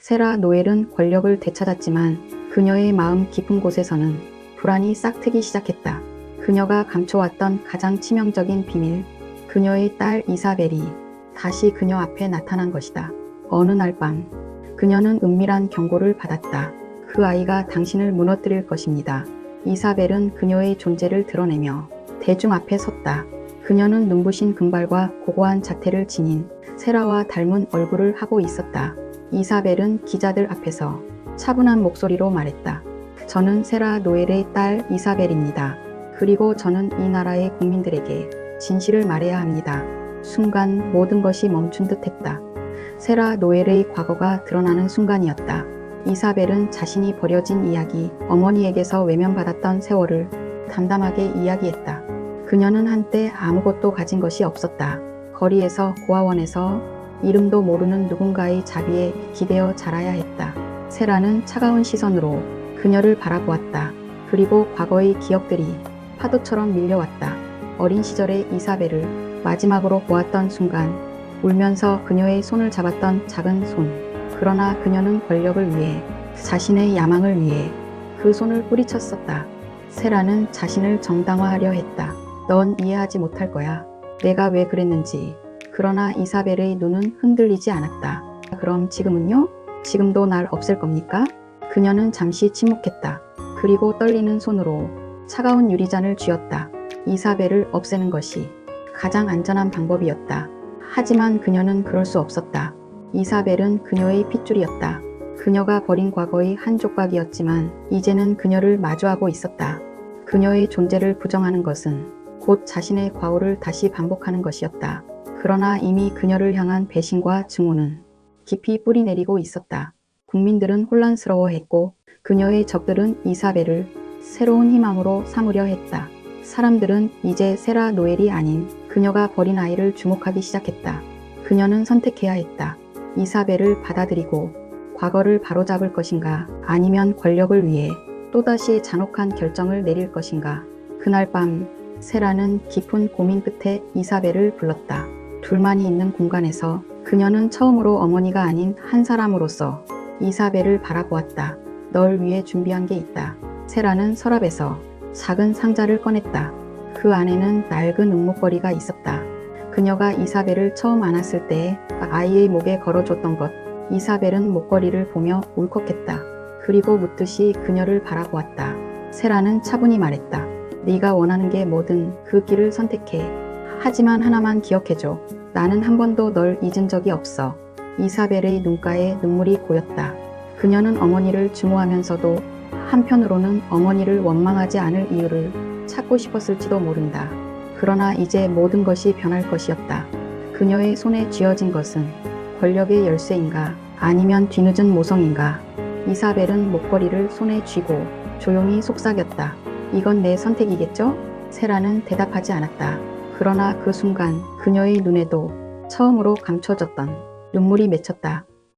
세라 노엘은 권력을 되찾았지만 그녀의 마음 깊은 곳에서는 불안이 싹트기 시작했다. 그녀가 감춰왔던 가장 치명적인 비밀, 그녀의 딸 이사벨이 다시 그녀 앞에 나타난 것이다. 어느 날 밤, 그녀는 은밀한 경고를 받았다. 그 아이가 당신을 무너뜨릴 것입니다. 이사벨은 그녀의 존재를 드러내며 대중 앞에 섰다. 그녀는 눈부신 금발과 고고한 자태를 지닌 세라와 닮은 얼굴을 하고 있었다. 이사벨은 기자들 앞에서 차분한 목소리로 말했다. 저는 세라 노엘의 딸 이사벨입니다. 그리고 저는 이 나라의 국민들에게 진실을 말해야 합니다. 순간 모든 것이 멈춘 듯 했다. 세라 노엘의 과거가 드러나는 순간이었다. 이사벨은 자신이 버려진 이야기, 어머니에게서 외면받았던 세월을 담담하게 이야기했다. 그녀는 한때 아무것도 가진 것이 없었다. 거리에서 고아원에서 이름도 모르는 누군가의 자비에 기대어 자라야 했다. 세라는 차가운 시선으로 그녀를 바라보았다. 그리고 과거의 기억들이 파도처럼 밀려왔다. 어린 시절의 이사벨을 마지막으로 보았던 순간 울면서 그녀의 손을 잡았던 작은 손. 그러나 그녀는 권력을 위해, 자신의 야망을 위해 그 손을 뿌리쳤었다. 세라는 자신을 정당화하려 했다. 넌 이해하지 못할 거야. 내가 왜 그랬는지. 그러나 이사벨의 눈은 흔들리지 않았다. 그럼 지금은요? 지금도 날 없앨 겁니까? 그녀는 잠시 침묵했다. 그리고 떨리는 손으로 차가운 유리잔을 쥐었다. 이사벨을 없애는 것이 가장 안전한 방법이었다. 하지만 그녀는 그럴 수 없었다. 이사벨은 그녀의 핏줄이었다. 그녀가 버린 과거의 한 조각이었지만 이제는 그녀를 마주하고 있었다. 그녀의 존재를 부정하는 것은 곧 자신의 과오를 다시 반복하는 것이었다. 그러나 이미 그녀를 향한 배신과 증오는 깊이 뿌리내리고 있었다. 국민들은 혼란스러워했고 그녀의 적들은 이사벨을 새로운 희망으로 삼으려 했다. 사람들은 이제 세라 노엘이 아닌 그녀가 버린 아이를 주목하기 시작했다. 그녀는 선택해야 했다. 이사벨을 받아들이고 과거를 바로잡을 것인가, 아니면 권력을 위해 또다시 잔혹한 결정을 내릴 것인가. 그날 밤 세라는 깊은 고민 끝에 이사벨을 불렀다. 둘만이 있는 공간에서 그녀는 처음으로 어머니가 아닌 한 사람으로서 이사벨을 바라보았다. 널 위해 준비한 게 있다. 세라는 서랍에서 작은 상자를 꺼냈다. 그 안에는 낡은 은목걸이가 있었다. 그녀가 이사벨을 처음 안았을 때 아이의 목에 걸어줬던 것. 이사벨은 목걸이를 보며 울컥했다. 그리고 묻듯이 그녀를 바라보았다. 세라는 차분히 말했다. 네가 원하는 게 뭐든 그 길을 선택해. 하지만 하나만 기억해줘. 나는 한 번도 널 잊은 적이 없어. 이사벨의 눈가에 눈물이 고였다. 그녀는 어머니를 증오하면서도 한편으로는 어머니를 원망하지 않을 이유를 찾고 싶었을지도 모른다. 그러나 이제 모든 것이 변할 것이었다. 그녀의 손에 쥐어진 것은 권력의 열쇠인가, 아니면 뒤늦은 모성인가. 이사벨은 목걸이를 손에 쥐고 조용히 속삭였다. 이건 내 선택이겠죠? 세라는 대답하지 않았다. 그러나 그 순간 그녀의 눈에도 처음으로 감춰졌던 눈물이 맺혔다.